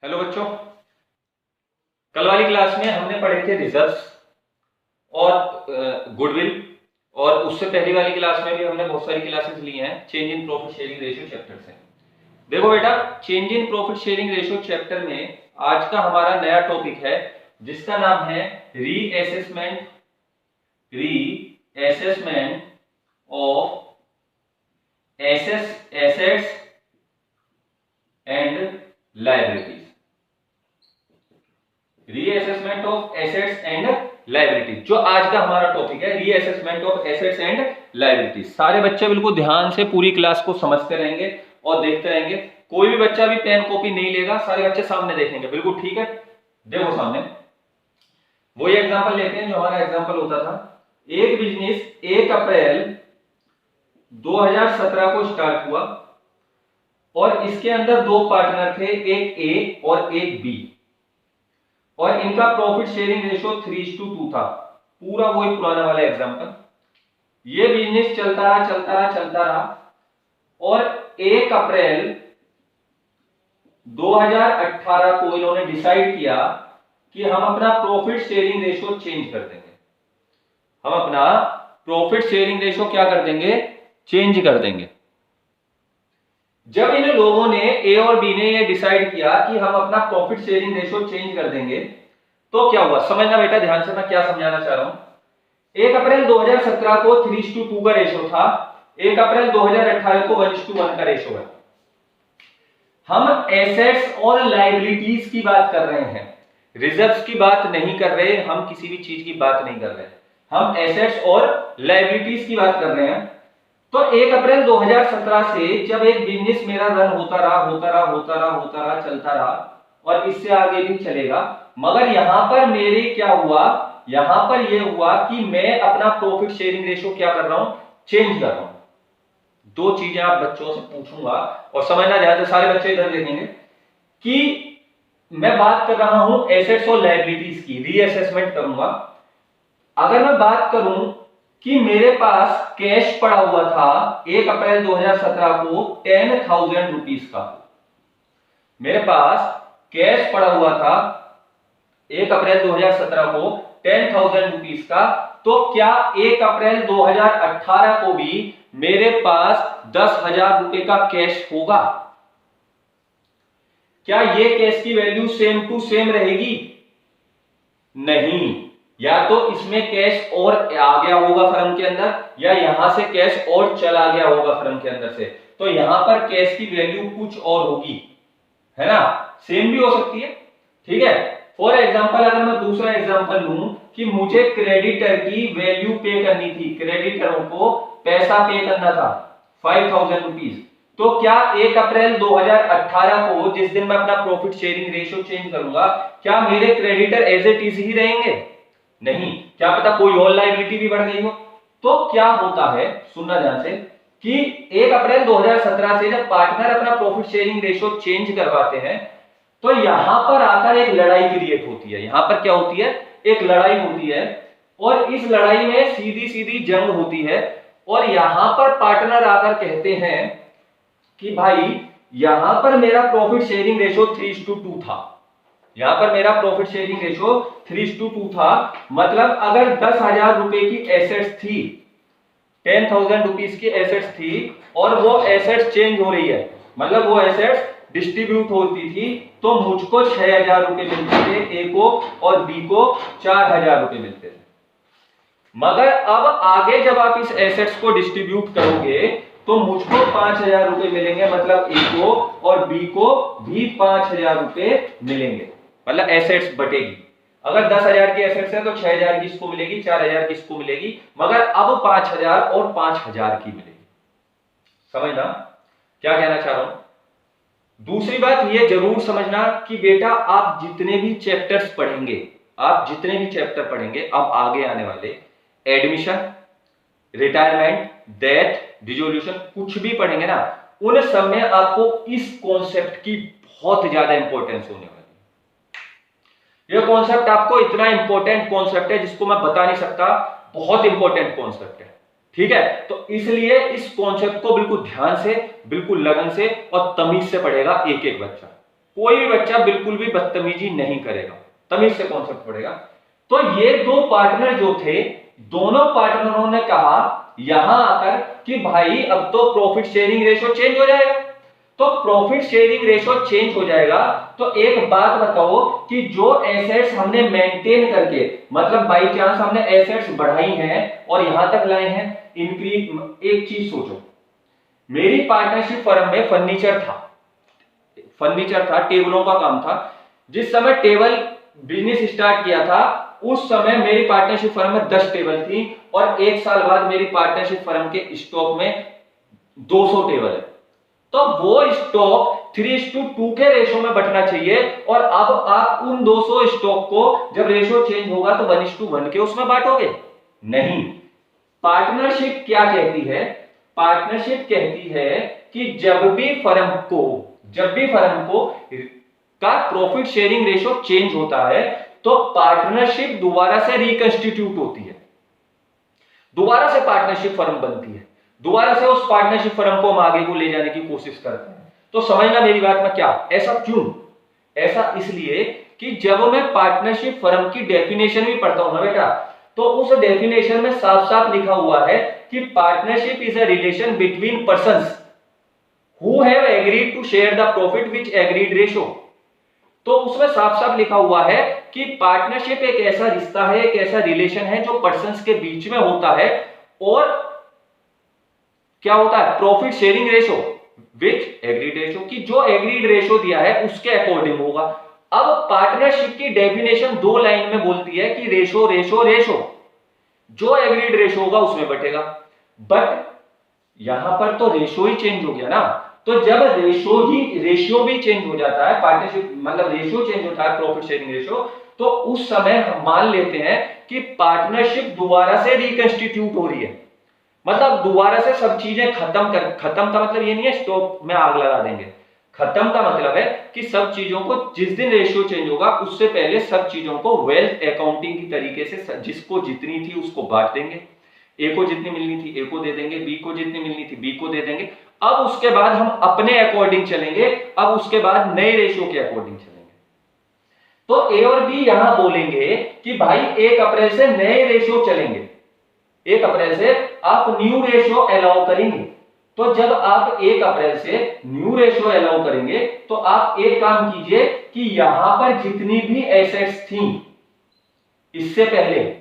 Hello बच्चों, कल वाली क्लास में हमने पढ़े थे रिजर्व्स और गुडविल। और उससे पहली वाली क्लास में भी हमने बहुत सारी क्लासेस ली हैं change in profit sharing ratio chapter से। देखो बेटा, change in profit sharing ratio chapter में आज का हमारा नया टॉपिक है जिसका नाम है reassessment of assets and liabilities. Reassessment of assets and liabilities जो आज का हमारा टॉपिक है, reassessment of assets and liabilities. सारे बच्चे बिल्कुल ध्यान से पूरी क्लास को समझते रहेंगे और देखते रहेंगे। कोई भी बच्चा भी पेन कॉपी नहीं लेगा, सारे बच्चे सामने देखेंगे। बिल्कुल ठीक है, देखो सामने। वो ये एग्जांपल लेते हैं जो हमारा एग्जांपल होता था। एक बिजनेस 1 अप्रैल 2017 को स्टार्ट हुआ और इसके अंदर दो पार्टनर थे, एक ए और एक बी, और इनका प्रॉफिट शेयरिंग रेशियो 3:2 था। पूरा वही पुराना वाला एग्जांपल। ये बिजनेस चलता रहा और 1 अप्रैल 2018 को इन्होंने डिसाइड किया कि हम अपना प्रॉफिट शेयरिंग रेशियो चेंज कर देंगे। हम अपना प्रॉफिट शेयरिंग रेशियो क्या कर देंगे? चेंज कर देंगे। जब इन लोगों ने, ए और बी ने, ये डिसाइड किया कि हम अपना प्रॉफिट शेयरिंग रेशियो चेंज कर देंगे, तो क्या हुआ? समझना बेटा ध्यान से, मैं क्या समझाना चाह रहा हूं। 1 अप्रैल 2017 को 3:2 का रेशियो था, 1 अप्रैल 2018 को 1:1 का रेशियो है। हम एसेट्स और लायबिलिटीज की बात कर रहे हैं, रिजर्व्स की बात नहीं कर रहे, हम किसी भी चीज की बात नहीं कर रहे, हम एसेट्स और लायबिलिटीज की बात कर रहे हैं। तो 1 अप्रैल 2017 से जब एक बिजनेस मेरा रन होता रहा, चलता रहा और इससे आगे भी चलेगा, मगर यहां पर मेरे क्या हुआ? यहां पर यह हुआ कि मैं अपना प्रॉफिट शेयरिंग रेशियो क्या कर रहा हूं? चेंज कर रहा हूं। दो चीजें आप बच्चों से पूछूंगा और समझना ध्यान से, सारे बच्चे इधर देखेंगे कि मैं बात कर रहा हूं एसेट्स और लायबिलिटीज की, रीअसेसमेंट करूंगा। अगर मैं बात करूं कि मेरे पास कैश पड़ा हुआ था 1 अप्रैल 2017 को 10,000 रुपीज का, मेरे पास कैश पड़ा हुआ था 1 अप्रैल 2017 को 10,000 रुपीज का, तो क्या 1 अप्रैल 2018 को भी मेरे पास 10,000 रुपए का कैश होगा? क्या ये कैश की वैल्यू सेम टू सेम रहेगी? नहीं, या तो इसमें कैश और आ गया होगा फर्म के अंदर, या यहां से कैश और चला गया होगा फर्म के अंदर से, तो यहां पर कैश की वैल्यू कुछ और होगी, है ना? सेम भी हो सकती है, ठीक है। फॉर एग्जांपल अगर मैं दूसरा एग्जांपल लूं कि मुझे क्रेडिटर की वैल्यू पे करनी थी, क्रेडिटरों को पैसा पे करना था 5,000 रुपीज, तो क्या 1 अप्रैल 2018 को जिस दिन मैं अपना प्रॉफिट शेयरिंग रेशियो चेंज करूंगा, क्या मेरे क्रेडिटर एज इट इज ही रहेंगे? नहीं, क्या पता कोई और लायबिलिटी भी बढ़ गई हो। तो क्या होता है, सुनना ध्यान से, कि 1 अप्रैल 2017 से जब पार्टनर अपना प्रॉफिट शेयरिंग रेशियो चेंज करवाते हैं, तो यहां पर आकर एक लड़ाई क्रिएट होती है। यहां पर क्या होती है? एक लड़ाई होती है, और इस लड़ाई में सीधी सीधी जंग होती है। और यहां पर पार्टनर आकर कहते हैं कि भाई यहां पर मेरा प्रॉफिट शेयरिंग रेशियो 3:2 था, यहां पर मेरा प्रॉफिट शेयरिंग रेशियो 3:2 था। मतलब अगर 10,000 रुपए की एसेट्स थी, 10,000 रुपीज की एसेट्स थी, और वो एसेट्स चेंज हो रही है, मतलब वो एसेट्स डिस्ट्रीब्यूट होती थी, तो मुझको 6,000 रुपए मिलते थे ए को, और बी को 4,000 रुपए मिलते थे। मगर अब आगे जब आप इस एसेट्स को डिस्ट्रीब्यूट करोगे तो मुझको 5,000 रुपए मिलेंगे, मतलब ए को और बी को भी 5,000 रुपए मिलेंगे, मतलब एसेट्स बटेगी। अगर 10,000 की एसेट्स है तो 6,000 की इसको मिलेगी, 4,000 की इसको मिलेगी, मगर अब 5,000 और 5,000 की मिलेगी। समझना क्या कहना चाह रहा हूं। दूसरी बात यह जरूर समझना कि बेटा आप जितने भी चैप्टर्स पढ़ेंगे, अब आगे आने वाले एडमिशन, रिटायरमेंट, डेथ, डिसोल्यूशन, कुछ भी पढ़ेंगे ना, उन सब में आपको इस कॉन्सेप्ट की बहुत ज्यादा इंपॉर्टेंस होने वाली है। यह कॉन्सेप्ट आपको इतना इंपॉर्टेंट कॉन्सेप्ट है जिसको मैं बता नहीं सकता, बहुत इंपॉर्टेंट कॉन्सेप्ट है, ठीक है। तो इसलिए इस कॉन्सेप्ट को बिल्कुल ध्यान से, बिल्कुल लगन से और तमीज से पढ़ेगा एक एक बच्चा, कोई भी बच्चा बिल्कुल भी बदतमीजी नहीं करेगा, तमीज से कॉन्सेप्ट पड़ेगा। तो ये दो पार्टनर जो थे, दोनों पार्टनरों ने कहा यहां आकर कि भाई अब तो प्रॉफिट शेयरिंग रेशो चेंज हो जाएगा। तो प्रॉफिट शेयरिंग रेशो चेंज हो जाएगा, तो एक बात बताओ कि जो एसेट्स हमने मेंटेन करके, मतलब बाई चांस हमने एसेट्स बढ़ाई हैं और यहां तक लाए हैं इंक्रीज। एक चीज सोचो, मेरी पार्टनरशिप फर्म में फर्नीचर था, टेबलों का काम था। जिस समय टेबल बिजनेस स्टार्ट किया था उस समय मेरी पार्टनरशिप फर्म में 10 टेबल थी और एक साल बाद मेरी पार्टनरशिप फर्म के स्टॉक में 200 टेबल है। तो वो स्टॉक 3:2 के रेशो में बटना चाहिए और अब आप उन 200 स्टॉक को जब रेशो चेंज होगा तो 1:1 के उसमें बांटोगे नहीं। पार्टनरशिप क्या कहती है? पार्टनरशिप कहती है कि जब भी फर्म को का प्रॉफिट शेयरिंग रेशो चेंज होता है तो पार्टनरशिप दोबारा से रिकंस्टिट्यूट होती है, दोबारा से पार्टनरशिप फर्म बनती है, दोबारा से उस पार्टनरशिप फर्म को हम आगे को ले जाने की कोशिश करते हैं। तो समझना मेरी बात में क्या, ऐसा क्यों? ऐसा इसलिए कि जब मैं पार्टनरशिप फर्म की डेफिनेशन भी पढ़ता हूं ना बेटा, तो उस डेफिनेशन में साफ साफ लिखा हुआ है कि partnership is a relation between persons who have agreed to share the profit which agreed ratio. तो उसमें साफ साफ लिखा हुआ है कि पार्टनरशिप एक ऐसा रिश्ता है, एक ऐसा रिलेशन है जो पर्संस के बीच में होता है और क्या होता है? Profit sharing ratio with agreed ratio, की जो एग्रीड रेशो दिया है उसके अकॉर्डिंग होगा। अब पार्टनरशिप की डेफिनेशन 2 लाइन में बोलती है कि रेशो रेशो रेशो, जो एग्रीड रेशो होगा उसमें बटेगा। बट यहां पर तो रेशो ही चेंज हो गया ना। तो जब रेशियो भी चेंज हो जाता है, पार्टनरशिप मतलब रेशियो चेंज होता है प्रॉफिट शेयरिंग रेशियो, तो उस समय हम मान लेते हैं कि पार्टनरशिप दोबारा से रिकंस्टिट्यूट हो रही है, मतलब दोबारा से सब चीजें खत्म का मतलब ये नहीं है स्टॉक में आग लगा देंगे। खत्म का मतलब है कि सब चीजों को जिस दिन रेशियो चेंज होगा उससे पहले सब चीजों को वेल्थ अकाउंटिंग की तरीके से जिसको जितनी थी उसको बांट देंगे। ए को जितनी मिलनी थी ए को दे देंगे, बी को जितनी मिलनी थी बी को दे देंगे। अब उसके बाद हम अपने अकॉर्डिंग चलेंगे, अब उसके बाद नए रेशियो के अकॉर्डिंग चलेंगे। तो ए और बी यहां बोलेंगे कि भाई 1 अप्रैल से नए रेशियो चलेंगे, 1 अप्रैल से आप न्यू रेशियो अलाउ करेंगे। तो जब आप 1 अप्रैल से न्यू रेशियो अलाउ करेंगे तो आप एक काम कीजिए कि यहां पर जितनी भी एसेट्स थी इससे पहले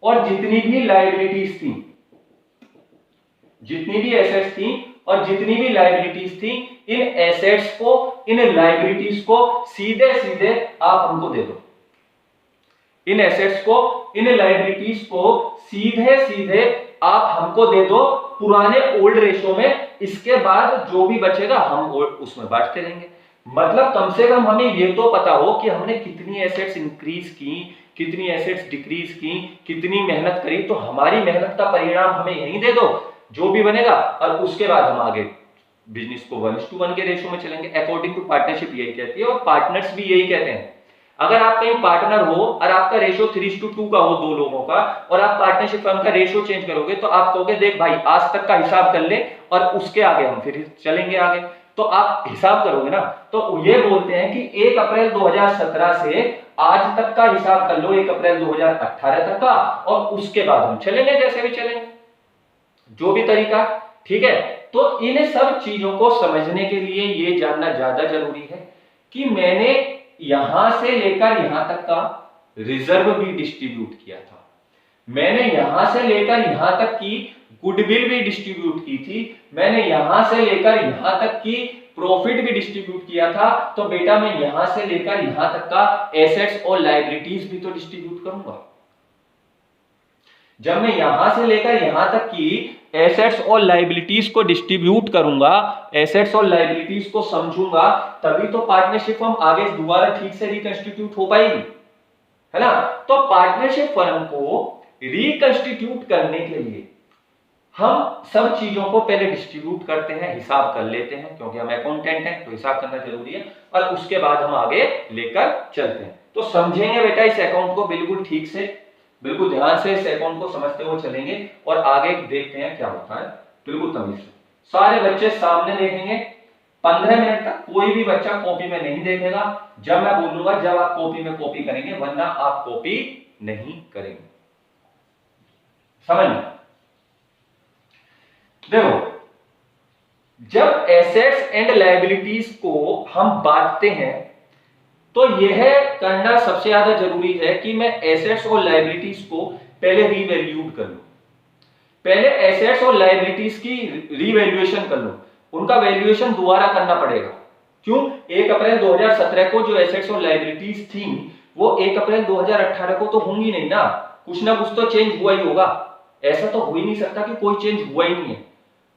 और जितनी भी लायबिलिटीज थी, जितनी भी एसेट्स थी और जितनी भी लायबिलिटीज थी, इन एसेट्स को इन लायबिलिटीज को सीधे सीधे आप हमको दे दो। इन एसेट्स को इन लायबिलिटीज को सीधे सीधे आप हमको दे दो पुराने ओल्ड रेशो में। इसके बाद जो भी बचेगा हम उसमें बांटते रहेंगे। मतलब कम से कम हमें ये तो पता हो कि हमने कितनी एसेट्स इंक्रीज की, कितनी एसेट्स डिक्रीज की, कितनी मेहनत करी, तो हमारी मेहनत का परिणाम हमें यहीं दे दो जो भी बनेगा, और उसके बाद हम आगे बिजनेस को 1:1 के रेशो में चलेंगे। अकॉर्डिंग टू पार्टनरशिप यही कहती है और पार्टनर्स भी यही कहते हैं। अगर आप कहीं पार्टनर हो और आपका रेशो 3:2 का हो 2 लोगों का, और आप पार्टनरशिप फर्म का रेशो चेंज करोगे तो आप कहोगे देख भाई आज तक का हिसाब कर ले और उसके आगे हम फिर चलेंगे आगे। तो आप हिसाब करोगे ना, तो ये बोलते हैं कि 1 अप्रैल 2017 से आज तक का हिसाब कर लो, 1 अप्रैल 2018 तक का, और उसके बाद हम चलेंगे जैसे भी चलेंगे, जो भी तरीका। ठीक है, तो इन सब चीजों को समझने के लिए ये जानना ज्यादा जरूरी है कि मैंने यहां से लेकर यहां तक का रिजर्व भी डिस्ट्रीब्यूट किया था, मैंने यहां से लेकर यहां तक की गुडविल भी डिस्ट्रीब्यूट की थी, मैंने यहां से लेकर यहां तक की प्रॉफिट भी डिस्ट्रीब्यूट किया था। तो बेटा मैं यहां से लेकर यहां तक का एसेट्स और लायबिलिटीज भी तो डिस्ट्रीब्यूट करूंगा। जब मैं यहां से लेकर यहां तक की एसेट्स और लायबिलिटीज को डिस्ट्रीब्यूट करूंगा, एसेट्स और लायबिलिटीज को समझूंगा, तभी तो पार्टनरशिप फर्म आगे दोबारा ठीक से रिकंस्टिट्यूट हो पाएगी, है ना। तो पार्टनरशिप फर्म को रिकंस्टिट्यूट करने के लिए हम सब चीजों को पहले डिस्ट्रीब्यूट करते हैं, हिसाब कर लेते हैं, क्योंकि हम अकाउंटेंट हैं तो हिसाब करना जरूरी है, और उसके बाद हम आगे लेकर चलते हैं। तो समझेंगे बेटा इस अकाउंट को बिल्कुल ठीक से, बिल्कुल ध्यान से इस अकाउंट को समझते हुए चलेंगे और आगे देखते हैं क्या होता है, बिल्कुल तमीज से। सारे बच्चे सामने देखेंगे, 15 मिनट तक कोई भी बच्चा कॉपी में नहीं देखेगा, जब मैं बोलूंगा जब आप कॉपी में कॉपी करेंगे, वरना आप कॉपी नहीं करेंगे। समझ देखो, जब एसेट्स एंड लायबिलिटीज को हम बांटते हैं तो यह करना सबसे ज्यादा जरूरी है कि मैं एसेट्स और लायबिलिटीज को पहले रीवैल्यूड कर लूं, पहले एसेट्स और लायबिलिटीज की रीवैल्यूएशन कर लूं, उनका वैल्यूएशन दोबारा करना पड़ेगा। क्यों? 1 अप्रैल 2017 को जो एसेट्स और लायबिलिटीज थी वो 1 अप्रैल 2018 को तो होंगी नहीं ना, कुछ ना कुछ तो चेंज हुआ ही होगा। ऐसा तो हो ही नहीं सकता कि कोई चेंज हुआ ही नहीं है।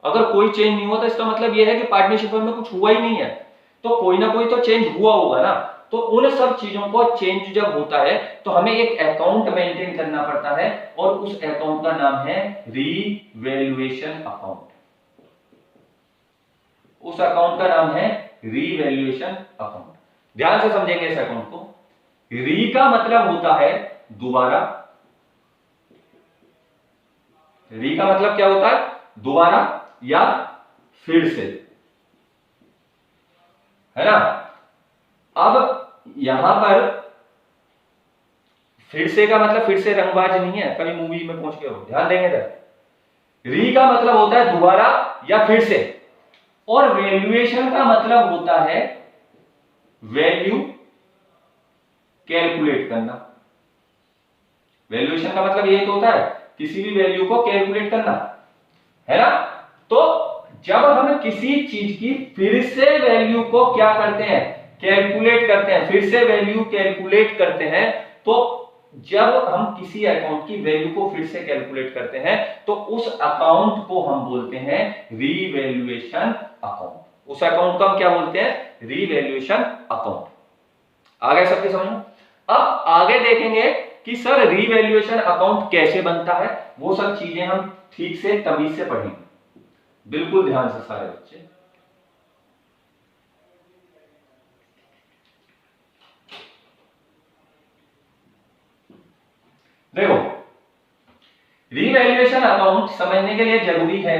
अगर कोई चेंज नहीं हुआ तो इसका मतलब यह है कि पार्टनरशिप में कुछ हुआ ही नहीं है, तो कोई ना कोई तो चेंज हुआ होगा ना। तो उन सब चीजों को चेंज जब होता है तो हमें एक अकाउंट मेंटेन करना पड़ता है और उस अकाउंट का नाम है रीवैल्यूएशन अकाउंट। उस अकाउंट का नाम है रीवैल्यूएशन अकाउंट। ध्यान से समझेंगे इस अकाउंट को। री का मतलब होता है दोबारा, री का मतलब क्या होता है? दोबारा या फिर से, है ना। अब यहां पर फिर से का मतलब फिर से रंगबाज नहीं है, कभी मूवी में पहुंच के हो, ध्यान देंगे जरा। री का मतलब होता है दोबारा या फिर से, और वैल्यूएशन का मतलब होता है वैल्यू कैलकुलेट करना। वैल्यूएशन का मतलब यही तो होता है, किसी भी वैल्यू को कैलकुलेट करना, है ना। तो जब हम किसी चीज की फिर से वैल्यू को क्या करते हैं? कैलकुलेट करते हैं, फिर से वैल्यू कैलकुलेट करते हैं। तो जब हम किसी अकाउंट की वैल्यू को फिर से कैलकुलेट करते हैं तो उस अकाउंट को हम बोलते हैं रीवैल्यूएशन अकाउंट। उस अकाउंट को हम क्या बोलते हैं? Revaluation account. आगे सबके समझ में? अब आगे देखेंगे कि सर रीवैल्यूएशन अकाउंट कैसे बनता है, वो सब चीजें हम ठीक से तमीज से पढ़ेंगे। बिल्कुल ध्यान से सारे बच्चे। देखो, रीवैल्यूएशन अकाउंट समझने के लिए जरूरी है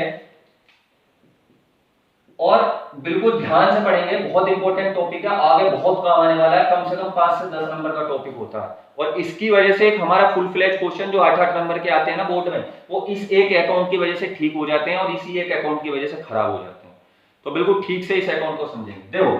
और बिल्कुल ध्यान से पढ़ेंगे, बहुत इंपॉर्टेंट टॉपिक है, आगे बहुत काम आने वाला है। कम से कम 5 से 10 नंबर का टॉपिक होता है और इसकी वजह से एक हमारा फुल फ्लैज क्वेश्चन जो 8-8 नंबर के आते हैं ना बोर्ड में, वो इस एक अकाउंट की वजह से ठीक हो जाते हैं और इसी एक अकाउंट की वजह से खराब हो जाते हैं। तो बिल्कुल ठीक से इस अकाउंट को समझेंगे। देखो,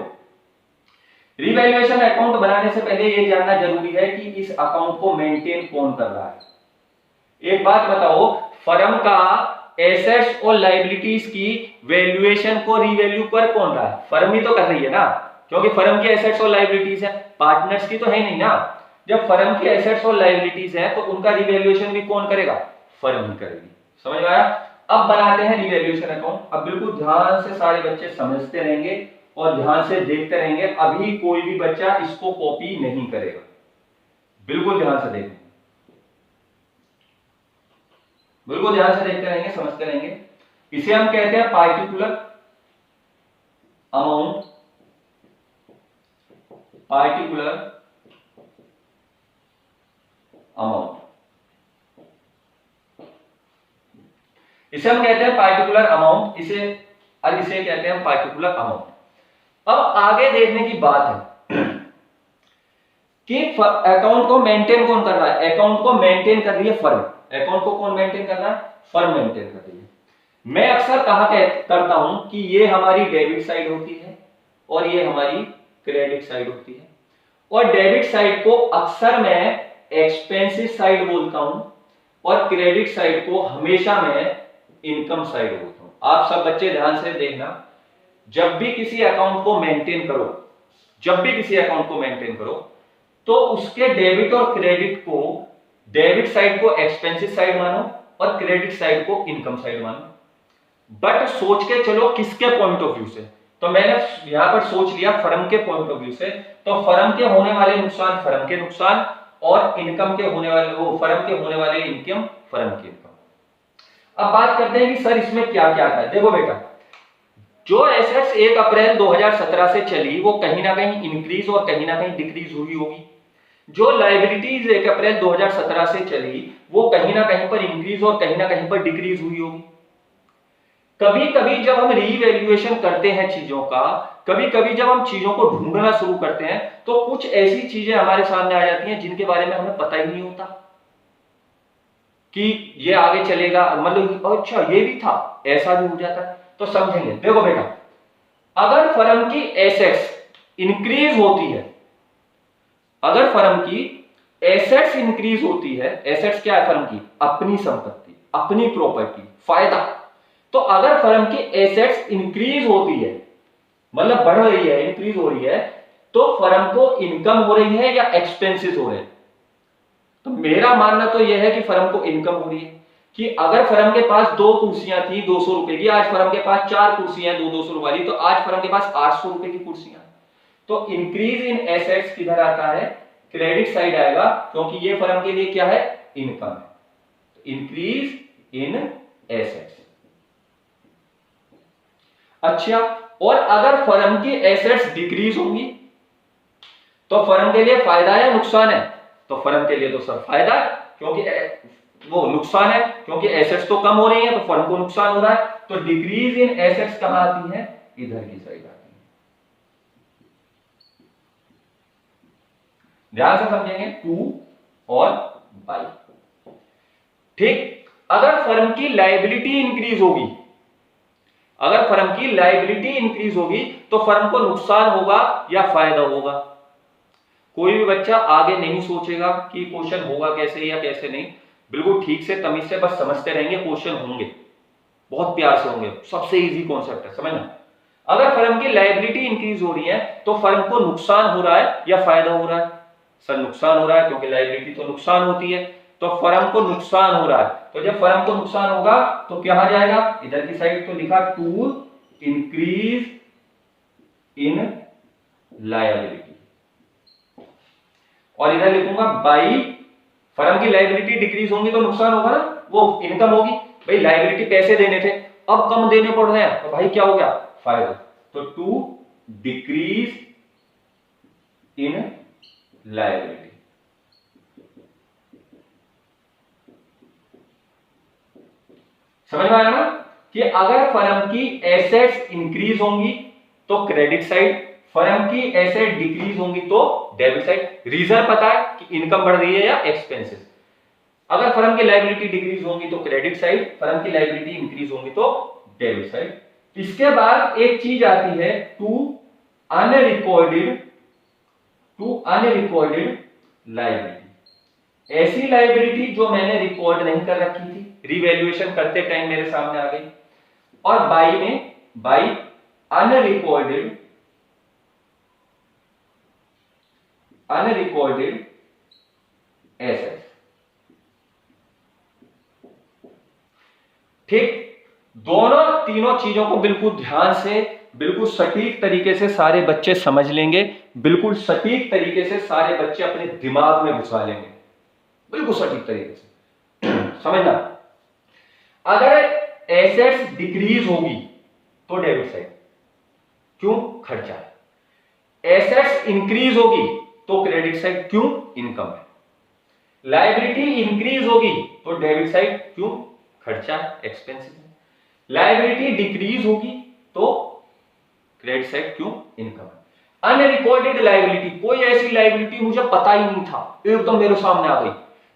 रीवैल्यूएशन अकाउंट बनाने से पहले ये जानना जरूरी है कि इस अकाउंट को मेंटेन कौन कर रहा है। एक बात बताओ, फर्म का एसेट्स और लायबिलिटीज की वैल्यूएशन को रीवैल्यू कर कौन रहा है? फर्म ही तो कर रही है ना, क्योंकि फर्म की एसेट्स और लायबिलिटीज है, पार्टनर्स की तो है नहीं ना। जब फर्म की एसेट्स और लायबिलिटीज है तो उनका रीवैल्यूएशन भी कौन करेगा? फर्म ही करेगी। समझ में आया? अब बनाते हैं रीवैल्यूएशन अकाउंट। अब बिल्कुल ध्यान से सारे बच्चे समझते रहेंगे और ध्यान से देखते रहेंगे। अभी कोई भी बच्चा इसको कॉपी नहीं करेगा, बिल्कुल ध्यान से देखेंगे, बिल्कुल ध्यान से देखते रहेंगे, समझते रहेंगे। इसे हम कहते हैं पार्टिकुलर अमाउंट, पार्टिकुलर अमाउंट, इसे हम कहते हैं पार्टिकुलर अमाउंट, इसे कहते हैं पार्टिकुलर अमाउंट। अब आगे देखने की बात है कि अकाउंट को मेंटेन कौन कर रहा है? अकाउंट को मेंटेन कर रही है फर्म। अकाउंट को कौन मेंटेन कर रहा है? फर्म मेंटेन कर रही है। मैं अक्सर कहा करता हूं कि ये हमारी डेबिट साइड होती है और ये हमारी क्रेडिट साइड होती है, और डेबिट साइड को अक्सर मैं एक्सपेंसिव साइड बोलता हूं और क्रेडिट साइड को हमेशा मैं इनकम साइड बोलता हूं। आप सब बच्चे ध्यान से देखना, जब भी किसी अकाउंट को मेंटेन करो, जब भी किसी अकाउंट को मेंटेन करो तो उसके डेबिट और क्रेडिट को, डेबिट साइड को एक्सपेंसिव साइड मानो और क्रेडिट साइड को इनकम साइड मानो। बट सोच के चलो किसके पॉइंट ऑफ व्यू से। तो मैंने यहां पर सोच लिया फर्म के पॉइंट ऑफ व्यू से, तो फर्म के होने वाले नुकसान फर्म के नुकसान और इनकम के होने वाले, वो फर्म के होने वाले इनकम फर्म की इनकम। अब बात करते हैं कि सर इसमें क्या क्या था। देखो बेटा, जो एसेट्स 1 अप्रैल 2017 से चली वो कहीं ना कहीं इंक्रीज और कहीं ना कहीं डिक्रीज हुई होगी। जो लायबिलिटीज 1 अप्रैल 2017 से चली वो कहीं ना कहीं पर इंक्रीज और कहीं ना कहीं पर डिक्रीज हुई होगी। कभी कभी जब हम रीवैल्यूएशन करते हैं चीजों का, कभी कभी जब हम चीजों को ढूंढना शुरू करते हैं तो कुछ ऐसी चीजें हमारे सामने आ जाती हैं जिनके बारे में हमें पता ही नहीं होता कि ये आगे चलेगा, मतलब अच्छा ये भी था, ऐसा भी हो जाता है। तो समझेंगे, देखो बेटा, अगर फर्म की एसेट्स इंक्रीज होती है, अगर फर्म की एसेट्स इंक्रीज होती है, एसेट्स क्या है फर्म की? अपनी संपत्ति, अपनी प्रॉपर्टी, फायदा। तो अगर फर्म की एसेट्स इंक्रीज होती है, मतलब बढ़ रही है, इंक्रीज हो रही है, तो फर्म को इनकम हो रही है या एक्सपेंसेस हो रहे हैं? तो मेरा मानना तो यह है कि फर्म को इनकम हो रही है। कि अगर फर्म के पास 2 कुर्सियां थी 200 रुपए की, आज फर्म के पास 4 कुर्सियां 200 वाली, तो आज फर्म के पास 800 रुपए की कुर्सियां। तो इंक्रीज इन एसेट्स किधर आता है? क्रेडिट साइड आएगा, क्योंकि ये फर्म के लिए क्या है? इनकम है। Increase in assets. अच्छा, और अगर फर्म की एसेट्स डिक्रीज होंगी तो फर्म के लिए फायदा है या नुकसान है? तो फर्म के लिए तो सर फायदा है, क्योंकि वो नुकसान है, क्योंकि एसेट्स तो कम हो रही है तो फर्म को नुकसान हो रहा है। तो डिक्रीज इन एसेट्स कहां आती है? इधर की साइड आती है। ध्यान से समझेंगे, टू और बाई। ठीक, अगर फर्म की लायबिलिटी इंक्रीज होगी, अगर फर्म की लायबिलिटी इंक्रीज होगी तो फर्म को नुकसान होगा या फायदा होगा? कोई भी बच्चा आगे नहीं सोचेगा कि क्वेश्चन होगा कैसे या कैसे नहीं, बिल्कुल ठीक से तमीज से बस समझते रहेंगे। क्वेश्चन होंगे, बहुत प्यार से होंगे, सबसे इजी कॉन्सेप्ट है, समझना। अगर फर्म की लायबिलिटी इंक्रीज हो रही है तो फर्म को नुकसान हो रहा है या फायदा हो रहा है? सर नुकसान हो रहा है, क्योंकि लायबिलिटी तो नुकसान होती है, तो फर्म को नुकसान हो रहा है। तो जब फर्म को नुकसान होगा तो क्या आ जाएगा? इधर की साइड तो लिखा टू इंक्रीज इन लायबिलिटी, और इधर लिखूंगा बाई, फर्म की लायबिलिटी डिक्रीज होंगी तो नुकसान होगा ना, वो इनकम होगी। भाई लायबिलिटी पैसे देने थे, अब कम देने पड़ रहे हैं, तो भाई क्या हो गया? फायदा। तो टू डिक्रीज इन लायबिलिटी। समझ में आया ना कि अगर फर्म की एसेट्स इंक्रीज होंगी तो क्रेडिट साइड, फर्म की एसेट डिक्रीज होंगी तो डेबिट साइड। रीजन पता है कि इनकम बढ़ रही है या एक्सपेंसेस। अगर फर्म की लायबिलिटी डिक्रीज होंगी तो क्रेडिट साइड, फर्म की लायबिलिटी इंक्रीज होंगी तो डेबिट साइड। इसके बाद एक चीज आती है टू अनरिकॉर्डेड लायबिलिटी। ऐसी लायबिलिटी जो मैंने रिकॉर्ड नहीं कर रखी थी, रिवैल्यूएशन करते टाइम मेरे सामने आ गई। और बाई में, बाई अनरिकॉर्डेड एसेट्स। ठीक, दोनों तीनों चीजों को बिल्कुल ध्यान से, बिल्कुल सटीक तरीके से सारे बच्चे समझ लेंगे, बिल्कुल सटीक तरीके से सारे बच्चे अपने दिमाग में घुसा लेंगे, बिल्कुल सटीक तरीके से समझना। अगर एसेट्स डिक्रीज होगी तो डेबिट साइड, क्यों? खर्चा है। एसेट्स इंक्रीज होगी तो क्रेडिट साइड, क्यों? इनकम है। लायबिलिटी इंक्रीज होगी तो डेबिट साइड, क्यों? खर्चा, एक्सपेंसेस है। लायबिलिटी डिक्रीज होगी तो क्रेडिट साइड, क्यों? इनकम है। अनरिकॉर्डेड लायबिलिटी, कोई ऐसी लायबिलिटी मुझे पता ही नहीं था, एकदम मेरे सामने आ गई,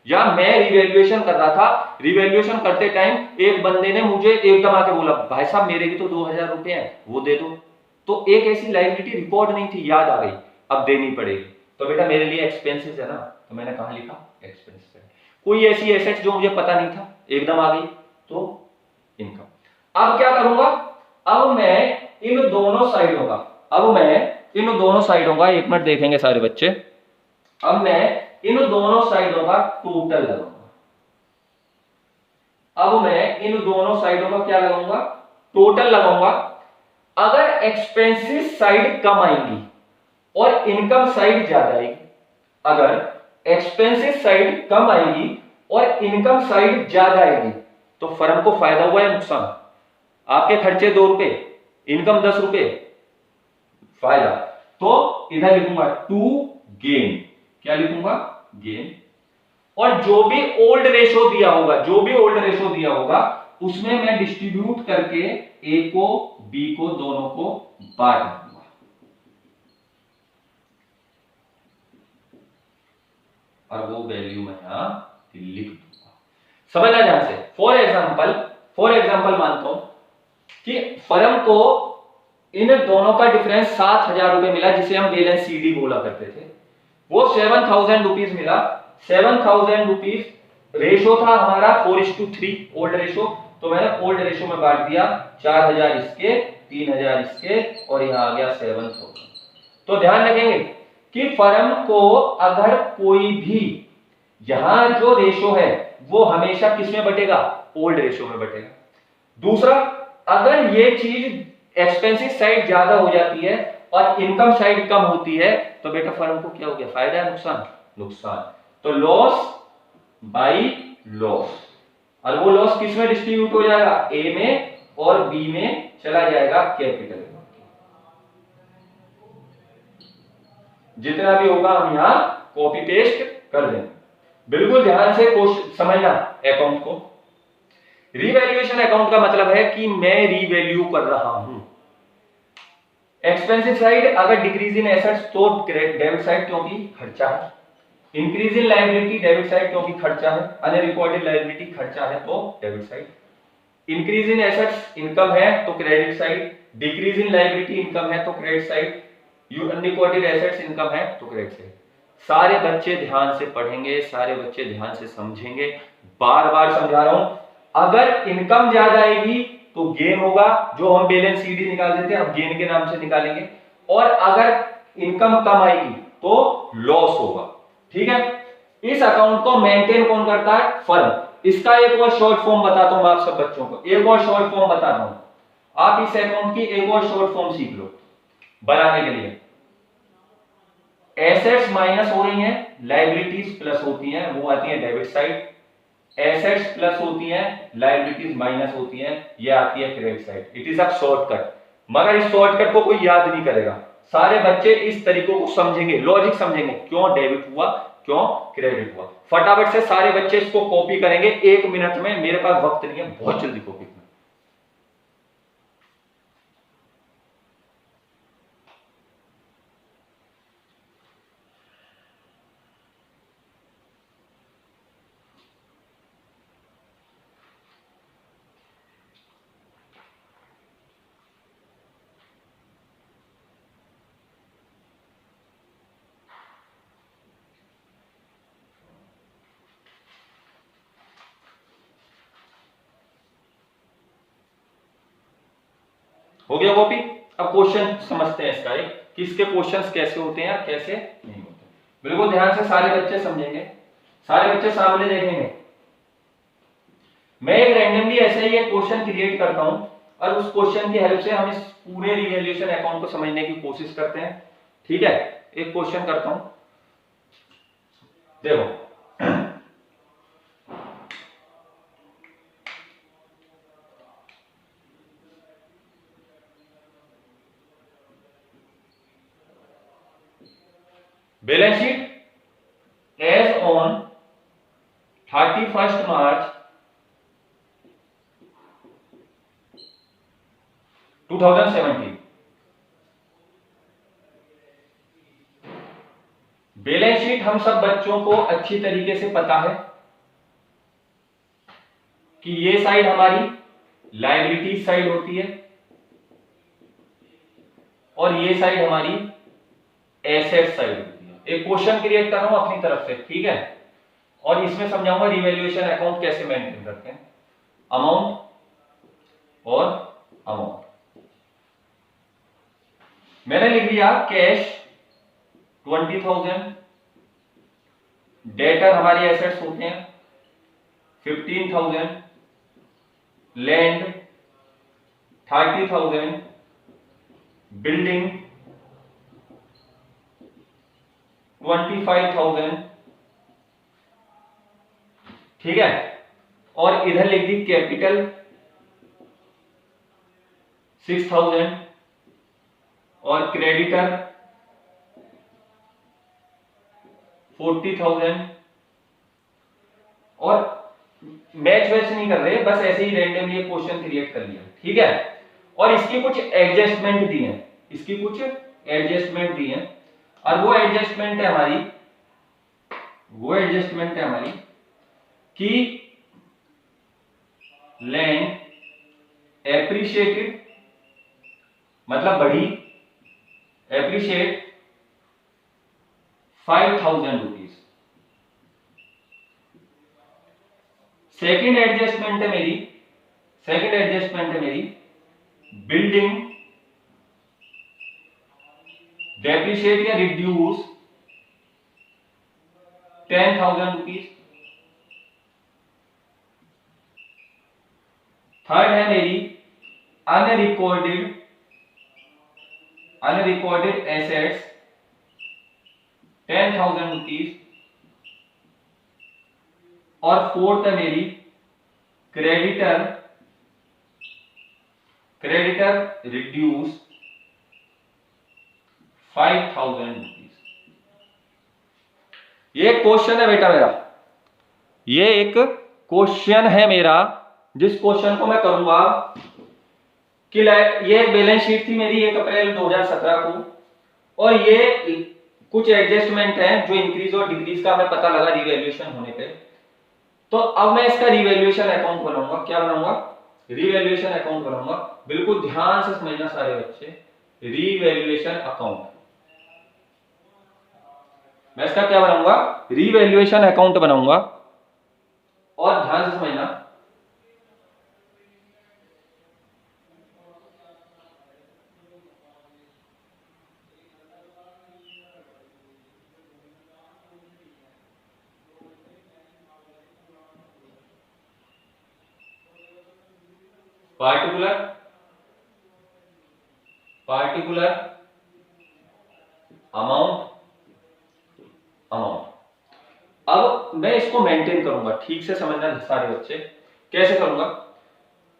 या मैं रिवैल्यूएशन कर रहा था, रिवैल्यूएशन करते टाइम एक बंदे ने मुझे एकदम आके बोला, भाई साहब मेरे भी तो 2000 रुपए हैं, वो दे दो। तो एक ऐसी लायबिलिटी रिकॉर्ड नहीं थी, याद आ गई, अब देनी पड़ेगी। तो बेटा मेरे लिए एक्सपेंसेस है ना, तो मैंने कहा लिखा एक्सपेंसेस। कोई ऐसी एसेट जो मुझे पता नहीं था, एकदम आ गई, तो इनकम। अब क्या करूंगा? अब मैं इन दोनों साइडों का, एक मिनट देखेंगे सारे बच्चे, अब मैं इन दोनों साइडों का टोटल लगाऊंगा। अब मैं इन दोनों साइडों का क्या लगाऊंगा? टोटल लगाऊंगा। अगर एक्सपेंसेस साइड कम आएंगी और इनकम साइड ज्यादा आएगी, अगर एक्सपेंसेस साइड कम आएगी और इनकम साइड ज्यादा आएगी, तो फर्म को फायदा हुआ या नुकसान? आपके खर्चे 2 रुपए, इनकम 10 रुपए, फायदा। तो इधर लिखूंगा टू गेन, क्या लिखूंगा? गेन। और जो भी ओल्ड रेशो दिया होगा, उसमें मैं डिस्ट्रीब्यूट करके ए को बी को दोनों को बांट दूंगा। और वो वैल्यू मैं यहां लिख दूंगा। समझना ध्यान से। फॉर एग्जाम्पल मानता हूं कि फर्म को इन दोनों का डिफरेंस 7,000 रुपए मिला, जिसे हम बैलेंस सीडी बोला करते थे। वो 7,000 रुपीज मिला। 7,000 रुपीज रेशो था हमारा 4:3 ओल्ड रेशो, तो मैंने ओल्ड रेशो में बांट दिया। 4,000 इसके, 3,000 इसके, और यहां आ गया 7,000। तो ध्यान रखेंगे कि फर्म को अगर कोई भी यहां जो रेशो है वो हमेशा किस में बटेगा? ओल्ड रेशो में बटेगा। दूसरा, अगर ये चीज एक्सपेंसिव साइड ज्यादा हो जाती है और इनकम साइड कम होती है तो बेटा फर्म को क्या हो गया? फायदा है नुकसान? नुकसान। तो लॉस बाई लॉस, और वो लॉस किस में डिस्ट्रीब्यूट हो जाएगा? ए में, और बी में चला जाएगा कैपिटल। जितना भी होगा हम यहां कॉपी पेस्ट कर देंगे। बिल्कुल ध्यान से समझना अकाउंट को। रीवैल्यूएशन अकाउंट का मतलब है कि मैं रीवैल्यू कर रहा हूं। एक्सपेंसिव साइड अगर डिक्रीज इन एसेट्स तो डेबिट साइड, क्योंकि खर्चा है। Increase in liability debit side, क्योंकि खर्चा है। अनरिकॉर्डेड लायबिलिटी खर्चा है तो debit side. Increase in assets income है तो credit side. Decrease in liability income है तो credit side. Unrecorded assets income है तो क्रेडिट साइड। सारे बच्चे ध्यान से पढ़ेंगे, सारे बच्चे ध्यान से समझेंगे। बार बार समझा रहा हूं, अगर इनकम ज्यादा आएगी तो गेन होगा, जो हम बैलेंस सीडी निकाल देते हैं हम गेन के नाम से निकालेंगे। और अगर इनकम कम आएगी तो लॉस होगा। ठीक है। इस अकाउंट को मेंटेन कौन करता है? फर्म। इसका एक और शॉर्ट फॉर्म बताता हूं आप सब बच्चों को, एक और शॉर्ट फॉर्म बताता हूं। आप इस अकाउंट की एक और शॉर्ट फॉर्म सीख लो बनाने के लिए। एसेट्स माइनस हो रही हैं, लायबिलिटीज प्लस होती हैं, वो आती है डेबिट साइड। एसेट्स प्लस होती हैं, लायबिलिटीज माइनस होती हैं, ये आती है credit side. It is a shortcut, मगर इस शॉर्टकट को कोई याद नहीं करेगा। सारे बच्चे इस तरीकों को समझेंगे, लॉजिक समझेंगे, क्यों डेबिट हुआ, क्यों क्रेडिट हुआ। फटाफट से सारे बच्चे इसको कॉपी करेंगे 1 मिनट में। मेरे पास वक्त नहीं है, बहुत जल्दी कॉपी करना। हो गया कॉपी? अब क्वेश्चन समझते हैं इसका एक, कि इसके क्वेश्चंस कैसे होते हैं या कैसे नहीं होते। बिल्कुल ध्यान से सारे बच्चे समझेंगे, सारे बच्चे सामने देखेंगे। मैं एक रैंडमली ऐसे ही एक क्वेश्चन क्रिएट करता हूं और उस क्वेश्चन की हेल्प से हम इस पूरे रिवैल्यूएशन अकाउंट को समझने की कोशिश करते हैं। ठीक है। एक क्वेश्चन करता हूं, देखो। Balance sheet as on 31 March 2017। Balance sheet हम सब बच्चों को अच्छी तरीके से पता है कि ये साइड हमारी लायबिलिटी साइड होती है और ये साइड हमारी एसेट साइड होती है। एक क्वेश्चन क्रिएट कर रहा हूं अपनी तरफ से, ठीक है, और इसमें समझाऊंगा रिवैल्यूएशन अकाउंट कैसे मेंटेन करते हैं। अमाउंट और अमाउंट मैंने लिख दिया। कैश 20,000, डेटर हमारी एसेट्स होते हैं 15,000, लैंड 30,000, बिल्डिंग 25,000। ठीक है। और इधर लिख दी कैपिटल 6,000 और क्रेडिटर 40,000 और मैच वैच नहीं कर रहे, बस ऐसे ही रैंडमली क्वेश्चन क्रिएट कर लिया, ठीक है। और इसकी कुछ एडजस्टमेंट दी है, इसकी कुछ एडजस्टमेंट दी है, और वो एडजस्टमेंट है हमारी, वो एडजस्टमेंट है हमारी कि लैंड एप्रिशिएटेड मतलब बढ़ी, एप्रिशिएट 5,000 रुपीज। सेकेंड एडजस्टमेंट है मेरी, सेकेंड एडजस्टमेंट है मेरी बिल्डिंग डेप्रिशिएट या रिड्यूस 10,000 रुपीज। थर्ड है मेरी अनरिकॉर्डेड एसेट्स 10,000 रुपीज। और फोर्थ है मेरी क्रेडिटर रिड्यूस 5,000 रुपीज। ये क्वेश्चन है बेटा मेरा, ये एक क्वेश्चन है मेरा, जिस क्वेश्चन को मैं करूंगा कि ये बैलेंस शीट थी मेरी 1 अप्रैल 2017 को, और ये कुछ एडजस्टमेंट हैं जो इंक्रीज और डिक्रीज का हमें पता लगा रिवैल्यूएशन होने पे। तो अब मैं इसका रिवैल्यूएशन अकाउंट बनाऊंगा। क्या बनाऊंगा? रिवैल्यूएशन अकाउंट बनाऊंगा। बिल्कुल ध्यान से समझना सारे बच्चे, रिवैल्यूएशन अकाउंट। मैं इसका क्या बनाऊंगा? रिवैल्यूएशन अकाउंट बनाऊंगा। और ध्यान से समझना, पार्टिकुलर अमाउंट। अब मैं इसको मेंटेन करूंगा, ठीक से समझना सारे बच्चे, कैसे करूंगा?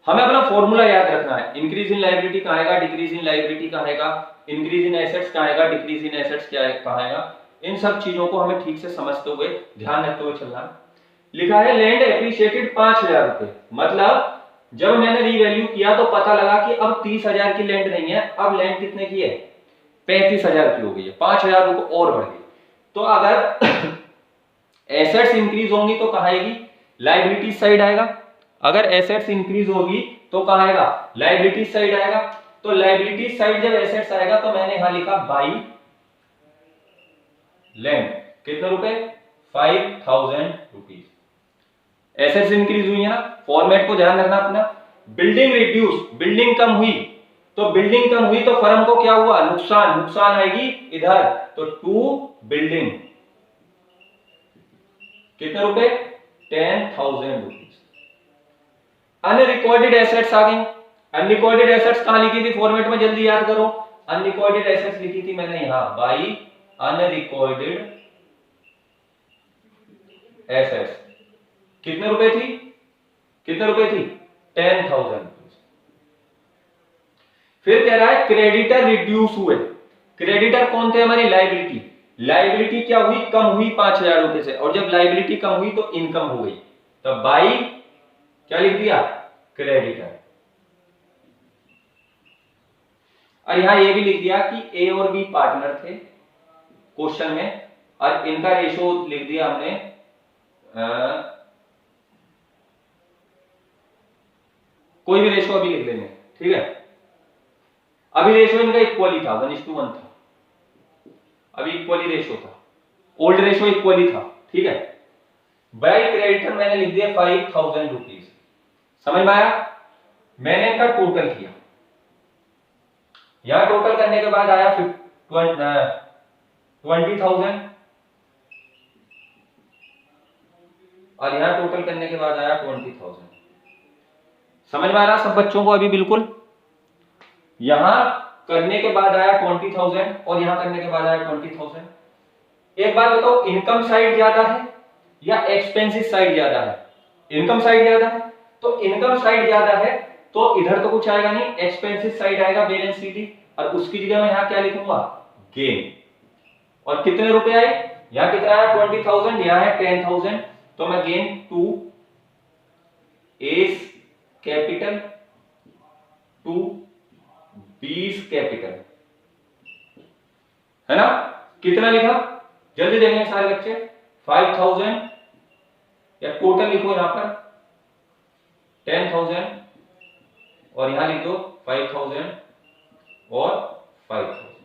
हमें अपना फॉर्मूला याद रखना है। इंक्रीज इन लायबिलिटी कहां आएगा, डिक्रीज इन लायबिलिटी कहां आएगा, इंक्रीज इन एसेट्स कहां आएगा, डिक्रीज इन एसेट्स कहां आएगा। इन सब चीजों को हमें ठीक से समझते हुए, ध्यान रखते हुए चलना है। लिखा है लैंड एप्रिशिएटेड 5,000 रुपए, मतलब जब मैंने रीवैल्यू किया तो पता लगा कि अब 30,000 की लैंड नहीं है, अब लैंड कितने की है? 35,000 की हो गई है, 5,000 रुपए और बढ़ गई। तो अगर एसेट्स इंक्रीज होंगी तो कहां आएगी? लायबिलिटी साइड आएगा। अगर एसेट्स इंक्रीज होगी तो कहां आएगा? लायबिलिटी साइड आएगा। तो लायबिलिटी साइड जब एसेट्स आएगा तो मैंने यहां लिखा बाई लैंड, कितने रुपए? 5,000 रुपीज। एसेट्स इंक्रीज हुई है ना, फॉर्मेट को ध्यान रखना अपना। बिल्डिंग रिड्यूस, बिल्डिंग कम हुई, तो बिल्डिंग कम हुई तो फर्म को क्या हुआ? नुकसान, नुकसान आएगी इधर, तो टू बिल्डिंग कितने रुपए? 10,000 रुपीज। अनरिकॉर्डेड एसेट्स आ गई। अनरिकॉर्डेड एसेट्स कहां लिखी थी फॉर्मेट में, जल्दी याद करो। अनरिकॉर्डेड एसेट्स लिखी थी मैंने यहां बाई अनरिकॉर्डेड एसेट्स। कितने रुपए थी? कितने रुपए थी? 10,000 रुपीज। फिर कह रहा है क्रेडिटर रिड्यूस हुए। क्रेडिटर कौन थे? हमारी लायबिलिटी। लायबिलिटी क्या हुई? कम हुई 5,000 रुपए से, और जब लायबिलिटी कम हुई तो इनकम हो गई, तो बाई क्या लिख दिया? क्रेडिटर। और यहां ये भी लिख दिया कि ए और बी पार्टनर थे क्वेश्चन में, और इनका रेशो लिख दिया हमने कोई भी रेशो अभी लिख लेंगे, ठीक है। अभी रेशो इनका इक्वली था, 1:1 था, अभी इक्वली रेशो था, ओल्ड रेशो इक्वली था, ठीक है। बाई क्रेडिटर मैंने लिख दिया 5,000 रुपीज। समझ में आया? मैंने इनका टोटल किया, यहां टोटल करने के बाद आया 20,000, और यहां टोटल करने के बाद आया 20,000। समझ में आ रहा सब बच्चों को अभी? बिल्कुल। यहां करने के बाद आया 20,000 और यहां करने के बाद आया 20,000। एक बात बताओ, इनकम साइड ज्यादा है या एक्सपेंसिस साइड ज्यादा है? इनकम साइड ज्यादा है, तो इनकम साइड ज्यादा है तो इधर तो कुछ आएगा नहीं, एक्सपेंसिस साइड आएगा बैलेंस शीट, और उसकी जगह मैं यहां क्या लिखूंगा? गेन। और कितने रुपए आए? यहां कितना आया? 20,000, यहां है 10,000, तो मैं gain 2 S capital to B's capital, है ना। कितना लिखा, जल्दी देंगे सारे बच्चे, 5000 या टोटल लिखो यहां पर 10,000 और यहां लिख दो 5,000 और 5,000,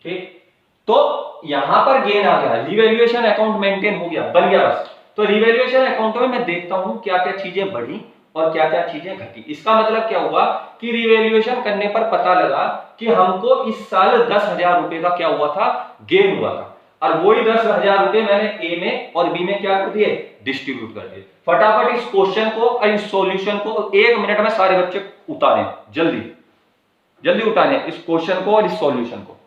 ठीक। तो यहां पर गेन आ गया, रिवैल्यूएशन अकाउंट मेंटेन हो गया, बन गया बस। तो रिवैल्यूएशन अकाउंट में मैं देखता हूं क्या क्या चीजें बढ़ी और क्या क्या चीजें घटी। इसका मतलब क्या हुआ कि रिवैल्यूएशन करने पर पता लगा कि हमको इस साल 10,000 रुपए का क्या हुआ था, गेन हुआ था, और वही 10,000 रुपए मैंने ए में और बी में क्या कर दिए, डिस्ट्रीब्यूट कर दिए। फटाफट इस क्वेश्चन को और इस सॉल्यूशन को 1 मिनट में सारे बच्चे उतारें, जल्दी जल्दी उतारें इस क्वेश्चन को और इस सॉल्यूशन को।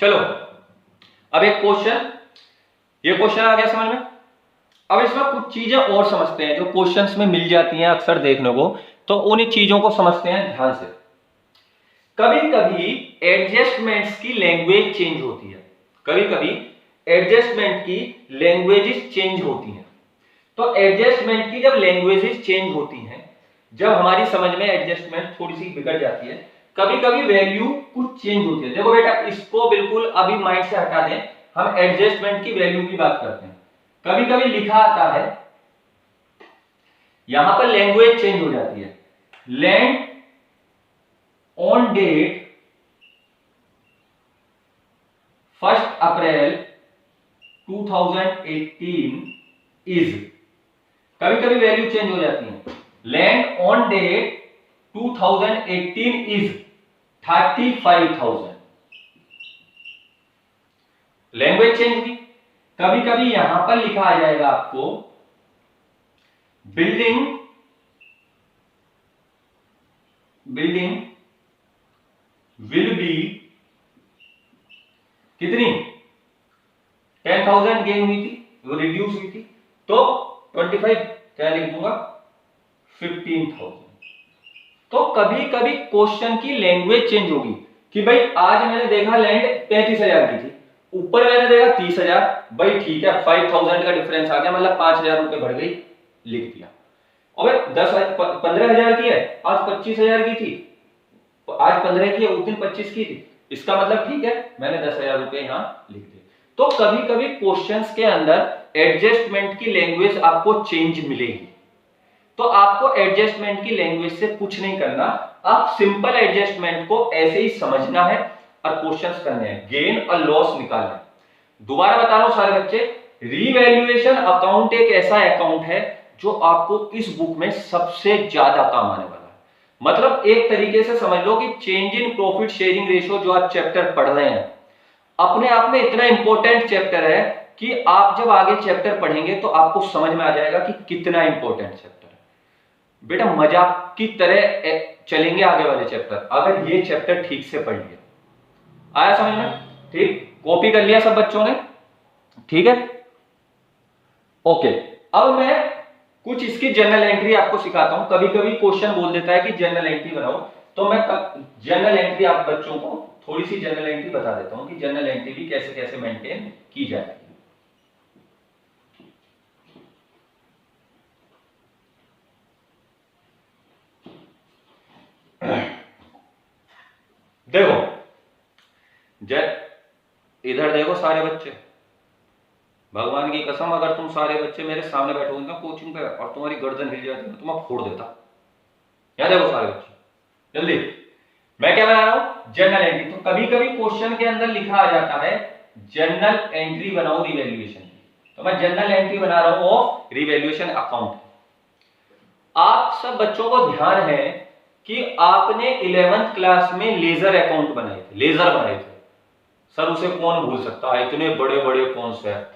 चलो अब एक क्वेश्चन, ये क्वेश्चन आ गया समझ में। अब इसमें कुछ चीजें और समझते हैं जो क्वेश्चंस में मिल जाती हैं अक्सर देखने को, तो उन्हीं चीजों को समझते हैं ध्यान से। कभी कभी एडजस्टमेंट्स की लैंग्वेज चेंज होती है, कभी कभी एडजस्टमेंट की लैंग्वेजेस चेंज होती हैं। तो एडजस्टमेंट की जब लैंग्वेजेस चेंज होती हैं, जब हमारी समझ में एडजस्टमेंट थोड़ी सी बिगड़ जाती है, कभी कभी वैल्यू कुछ चेंज होती है। देखो बेटा, इसको बिल्कुल अभी माइंड से हटा दें, हम एडजस्टमेंट की वैल्यू की बात करते हैं। कभी कभी लिखा आता है, यहां पर लैंग्वेज चेंज हो जाती है, land on date 1 April 2018 is, कभी कभी वैल्यू चेंज हो जाती है, land on date 2018 is 35,000, language change हुई। कभी कभी यहां पर लिखा आ जाएगा आपको, बिल्डिंग विल बी कितनी, 10,000 गेन हुई थी, वो रिड्यूस हुई थी, तो 25 क्या लिख दूंगा 15,000। तो कभी कभी क्वेश्चन की लैंग्वेज चेंज होगी कि भाई आज मैंने देखा लैंड 35,000 की थी, ऊपर मैंने देखा 30,000, भाई ठीक है 5,000 का डिफरेंस आ गया, मतलब 5,000 रुपए बढ़ गई, लिख दिया। और 15,000 की है, आज 25,000 की थी, आज 15 की है, उस दिन 25 की थी, इसका मतलब ठीक है मैंने 10,000 रुपए यहां लिख दिए। तो कभी कभी क्वेश्चंस के अंदर एडजस्टमेंट की लैंग्वेज आपको चेंज मिलेगी, तो आपको एडजस्टमेंट की लैंग्वेज से कुछ नहीं करना, आप सिंपल एडजस्टमेंट को ऐसे ही समझना है और क्वेश्चंस करने हैं, गेन और लॉस निकालना है। दोबारा बता रहा हूं सारे बच्चे, रिवैल्यूएशन अकाउंट एक ऐसा अकाउंट है जो आपको इस बुक में सबसे ज्यादा काम आने वाला है। मतलब एक तरीके से समझ लो कि change in profit sharing ratio जो आप चैप्टर पढ़ रहे हैं, अपने आप में इतना इंपॉर्टेंट चैप्टर है कि आप जब आगे चैप्टर पढ़ेंगे तो आपको समझ में आ जाएगा कि कितना इंपॉर्टेंट चैप्टर है। बेटा मजाक की तरह चलेंगे आगे वाले चैप्टर, अगर ये चैप्टर ठीक से पढ़ लिया। आया समझ में? ठीक, कॉपी कर लिया सब बच्चों ने? ठीक है, ओके। अब मैं कुछ इसकी जनरल एंट्री आपको सिखाता हूं। कभी कभी क्वेश्चन बोल देता है कि जनरल एंट्री बनाओ, तो मैं जनरल एंट्री आप बच्चों को थोड़ी सी जनरल एंट्री बता देता हूं कि जनरल एंट्री भी कैसे कैसे मेंटेन की जाती है। देखो इधर देखो सारे बच्चे, भगवान की कसम अगर तुम सारे बच्चे मेरे सामने बैठोगे ना कोचिंग पे और तुम्हारी गर्दन हिल जाती है तो मैं फोड़ देता। यहां देखो सारे बच्चे जल्दी, मैं क्या बना रहा हूं, जनरल एंट्री। तो कभी कभी क्वेश्चन के अंदर लिखा आ जाता है जनरल एंट्री बनाओ रिवैल्यूएशन की, तो मैं जनरल एंट्री बना रहा हूं ऑफ रिवैल्यूएशन अकाउंट। आप सब बच्चों को ध्यान है कि आपने 11th क्लास में लेजर अकाउंट बनाए थे, लेजर बनाए थे, सर उसे कौन भूल सकता है, इतने बड़े बड़े कॉन्सेप्ट,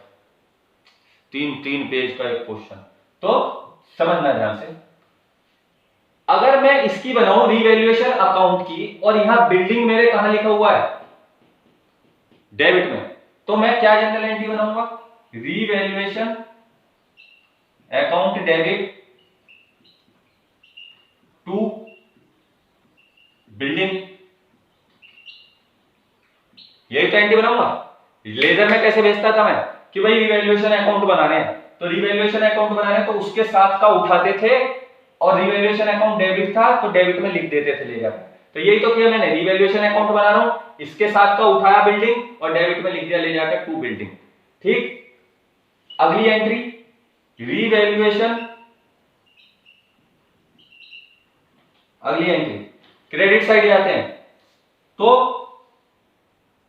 3 पेज का एक क्वेश्चन। तो समझना ध्यान से, अगर मैं इसकी बनाऊं रिवैल्यूएशन अकाउंट की, और यहां बिल्डिंग मेरे कहां लिखा हुआ है, डेबिट में, तो मैं क्या जनरल एंट्री बनाऊंगा, revaluation account debit to building, यही तो एंट्री बनाऊंगा। लेजर में कैसे भेजता था मैं कि भाई रिवैल्यूएशन अकाउंट बना रहे हैं, तो रिवैल्यूएशन अकाउंट बना रहे हैं तो उसके साथ का उठाते थे, और रिवैल्यूएशन अकाउंट डेबिट था तो डेबिट में लिख देते थे ले जाकर। तो यही तो किया मैंने, रिवैल्यूएशन अकाउंट बना रहा हूं, इसके साथ का उठाया बिल्डिंग और डेबिट में लिख दिया ले जाकर टू बिल्डिंग। ठीक, अगली एंट्री रिवैल्यूएशन, अगली एंट्री क्रेडिट साइड जाते हैं, तो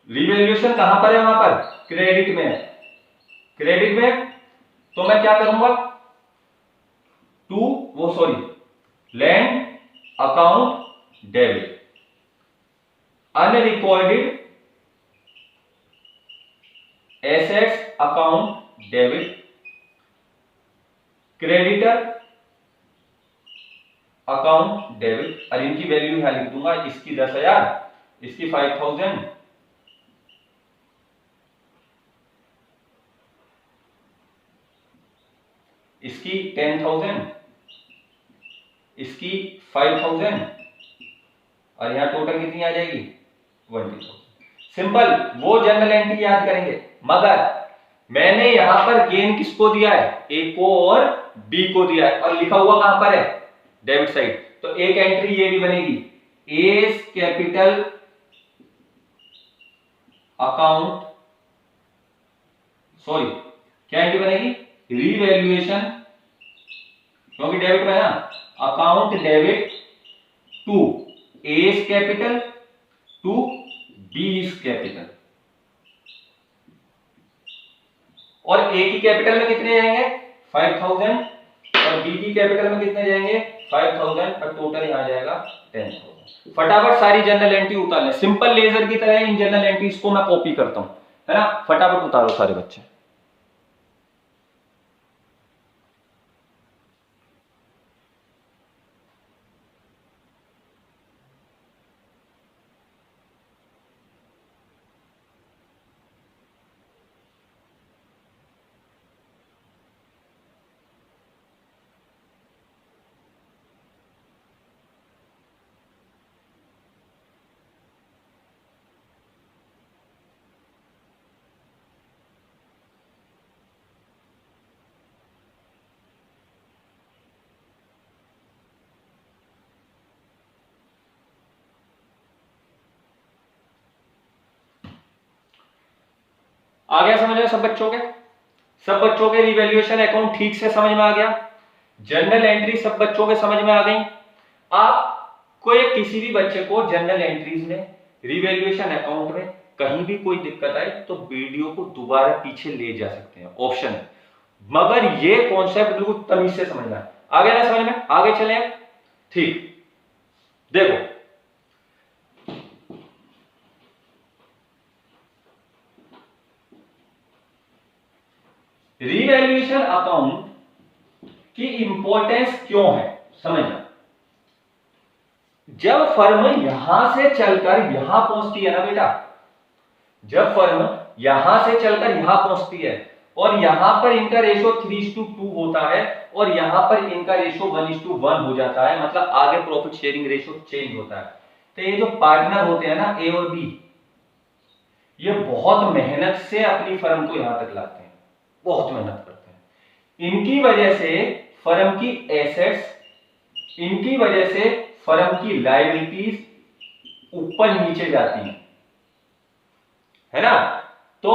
रिवैल्यूएशन कहां पर है, वहां पर क्रेडिट में है, क्रेडिट में, तो मैं क्या करूंगा, land account debit, unrecorded assets account debit, creditor account debit, और इनकी वैल्यू यहां लिख दूंगा, इसकी 10,000, इसकी 5,000, इसकी 10,000, इसकी 5,000, और यहां टोटल कितनी आ जाएगी 20,000। सिंपल, वो जनरल एंट्री याद करेंगे, मगर मैंने यहां पर गेन किसको दिया है, ए को और बी को दिया है, और लिखा हुआ कहां पर है, डेबिट साइड, तो एक एंट्री ये भी बनेगी, एस कैपिटल अकाउंट, सॉरी क्या एंट्री बनेगी, रिवैल्यूएशन, क्योंकि डेबिट में है ना, account debit to S capital to B capital, और ए की कैपिटल में कितने जाएंगे 5,000, और बी की कैपिटल में कितने जाएंगे 5,000, और टोटल यहां जाएगा 10,000। फटाफट सारी जनरल एंट्री उतार लें, सिंपल लेजर की तरह इन जनरल एंट्रीज को मैं कॉपी करता हूं, है ना, फटाफट उतारो सारे बच्चे। आ गया समझ में सब बच्चों के, सब बच्चों के रिवैल्यूएशन अकाउंट ठीक से समझ में आ गया, जनरल एंट्री सब बच्चों के समझ में आ गई। आपको किसी भी बच्चे को जनरल एंट्रीज में, रिवैल्यूएशन अकाउंट में कहीं भी कोई दिक्कत आए तो वीडियो को दोबारा पीछे ले जा सकते हैं, ऑप्शन है, मगर ये कॉन्सेप्ट बिल्कुल तमीज से समझना है। आ गया ना समझ में, आगे चले, ठीक, देखो रिवैल्यूएशन अकाउंट की इंपॉर्टेंस क्यों है समझना। जब फर्म यहां से चलकर यहां पहुंचती है ना बेटा, जब फर्म यहां से चलकर यहां पहुंचती है और यहां पर इनका रेशो 3:2 होता है और यहां पर इनका रेशो 1:1 हो जाता है, मतलब आगे प्रॉफिट शेयरिंग रेशो चेंज होता है। तो ये जो पार्टनर होते हैं ना ए और बी, ये बहुत मेहनत से अपनी फर्म को यहां तक लाते हैं, बहुत मेहनत करते हैं। इनकी वजह से फर्म की एसेट्स, इनकी वजह से फर्म की लायबिलिटीज ऊपर नीचे जाती हैं, है ना। तो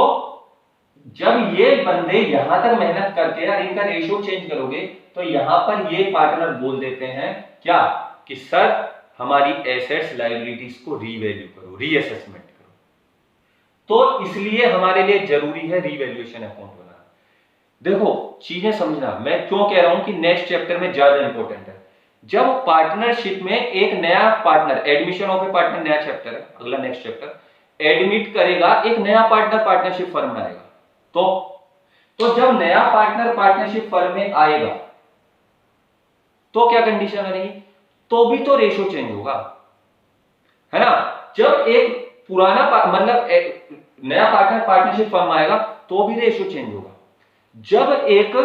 जब ये बंदे यहां तक मेहनत करते हैं और इनका रेशियो चेंज करोगे तो यहां पर ये पार्टनर बोल देते हैं क्या कि सर हमारी एसेट्स लायबिलिटीज को रीवैल्यू करो, रीअसेसमेंट करो। तो इसलिए हमारे लिए जरूरी है रीवैल्यूएशन अकाउंट बनाना। देखो चीजें समझना, मैं क्यों कह रहा हूं कि नेक्स्ट चैप्टर में ज्यादा इंपॉर्टेंट है। जब पार्टनरशिप में एक नया partner, admission of A partner नया चैप्टर है, अगला नेक्स्ट चैप्टर, एडमिट करेगा, एक नया पार्टनर पार्टनरशिप फर्म में आएगा। तो जब नया पार्टनर पार्टनरशिप फर्म में आएगा तो क्या कंडीशन बनेगी, तो भी तो रेशो चेंज होगा, है ना। जब एक पुराना मतलब नया पार्टनर पार्टनरशिप फर्म आएगा तो भी रेशो चेंज होगा। जब एक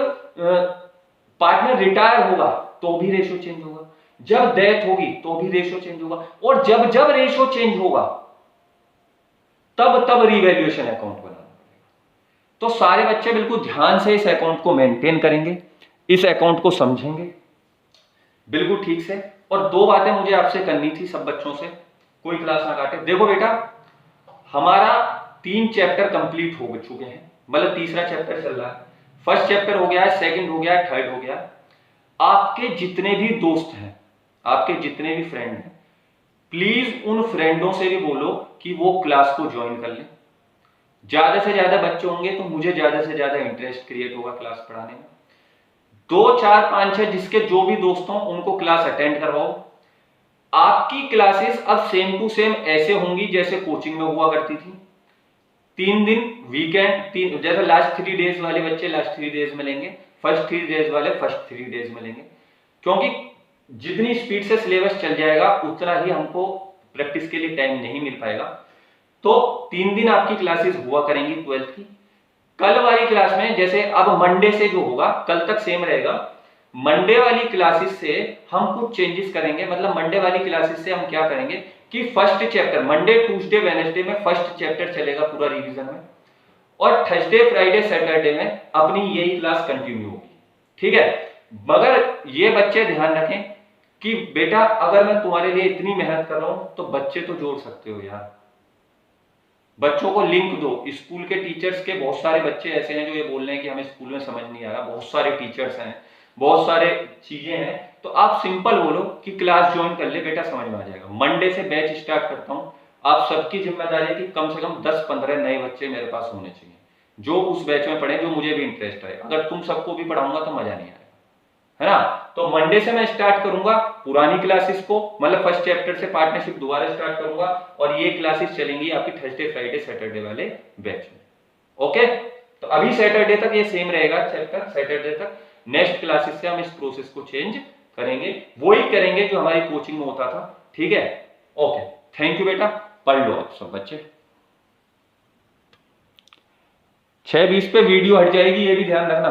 पार्टनर रिटायर होगा तो भी रेशो चेंज होगा, जब डेथ होगी तो भी रेशो चेंज होगा, और जब जब रेशो चेंज होगा तब तब रिवैल्यूएशन अकाउंट बनाना पड़ेगा। तो सारे बच्चे बिल्कुल ध्यान से इस अकाउंट को मेंटेन करेंगे, इस अकाउंट को समझेंगे बिल्कुल ठीक से। और दो बातें मुझे आपसे करनी थी सब बच्चों से, कोई क्लास ना काटे। देखो बेटा, हमारा 3 चैप्टर कंप्लीट हो चुके हैं, मतलब तीसरा चैप्टर चल रहा है। फर्स्ट चैप्टर हो गया है, सेकंड हो गया है, थर्ड हो गया है। आपके जितने भी दोस्त हैं, आपके जितने भी फ्रेंड हैं, प्लीज उन फ्रेंडों से भी बोलो कि वो क्लास को ज्वाइन कर लें। ज्यादा से ज्यादा बच्चे होंगे तो मुझे ज्यादा से ज्यादा इंटरेस्ट क्रिएट होगा क्लास पढ़ाने में। 2, 4, 5, 6 जिसके जो भी दोस्त हों उनको क्लास अटेंड करवाओ। आपकी क्लासेस अब सेम टू सेम ऐसे होंगी जैसे कोचिंग में हुआ करती थी। 3 दिन वीकेंड, जैसे लास्ट 3 डेज वाले बच्चे लास्ट 3 डेज में लेंगे, फर्स्ट 3 डेज वाले फर्स्ट 3 डेज में लेंगे, क्योंकि जितनी स्पीड से सिलेबस चल जाएगा उतना ही हमको प्रैक्टिस के लिए टाइम नहीं मिल पाएगा। तो 3 दिन आपकी क्लासेस हुआ करेंगी 12th की। कल वाली क्लास में, जैसे अब मंडे से जो होगा, कल तक सेम रहेगा, मंडे वाली क्लासेस से हम कुछ चेंजेस करेंगे। मतलब मंडे वाली क्लासेस से हम क्या करेंगे कि first chapter Monday, Tuesday, Wednesday में फर्स्ट चैप्टर चलेगा पूरा रिवीजन में, और थर्सडे, फ्राइडे, सैटरडे में अपनी यही क्लास कंटिन्यू होगी, ठीक है। मगर ये बच्चे ध्यान रखें कि बेटा अगर मैं तुम्हारे लिए इतनी मेहनत कर रहा हूं तो बच्चे तो जोड़ सकते हो यार, बच्चों को लिंक दो। स्कूल के टीचर्स के बहुत सारे बच्चे ऐसे हैं जो ये बोल रहे हैं कि हमें स्कूल में समझ नहीं आ रहा, बहुत सारे टीचर्स हैं, बहुत सारे चीजें हैं, तो आप सिंपल बोलो कि क्लास ज्वाइन कर ले बेटा, समझ में आ जाएगा। मंडे से बैच स्टार्ट करता हूं, आप सबकी जिम्मेदारी है कि कम से कम 10-15 नए बच्चे मेरे पास होने चाहिए जो उस बैच में पढ़े, जो मुझे भी इंटरेस्ट है। अगर तुम सबको भी पढ़ाऊंगा तो मजा नहीं आएगा, है ना। तो मंडे से मैं स्टार्ट करूंगा पुरानी क्लासेस को, मतलब फर्स्ट चैप्टर से पार्टनरशिप दोबारा स्टार्ट करूंगा, और ये क्लासेस चलेंगी आपकी थर्सडे, फ्राइडे, सैटरडे वाले बैच में। ओके, तो अभी सैटरडे तक ये सेम रहेगा चैप्टर, सैटरडे तक। नेक्स्ट क्लासेस से हम इस प्रोसेस को चेंज करेंगे, वही करेंगे जो हमारी कोचिंग में होता था, ठीक है। ओके, थैंक यू बेटा, पढ़ लो आप सब बच्चे। 6:20 पे वीडियो हट जाएगी, ये भी ध्यान रखना।